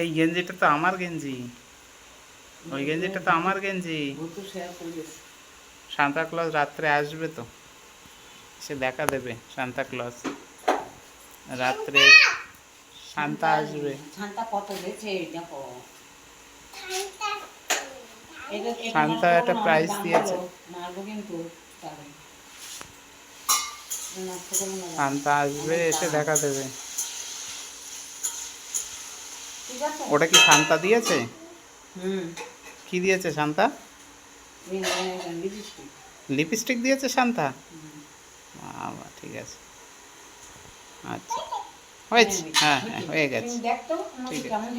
এই গেঞ্জিটা তো আমার গেঞ্জি, ওই গেঞ্জিটা তো আমার গেঞ্জি। সান্তা ক্লজ রাত্রে আসবে তো, সে দেখা দেবে। সান্তা ক্লজ রাত্রে সান্তা আসবে। সান্তা একটা প্রাইজ দিয়েছে, সান্তা আসবে, এসে দেখা দেবে। ওটা কি সান্তা দিয়েছে? কি দিয়েছে সান্তা? লিপস্টিক দিয়েছে সান্তা? বাবা, ঠিক আছে, আচ্ছা হয়েছে, হ্যাঁ হ্যাঁ হয়ে গেছে, ঠিক আছে।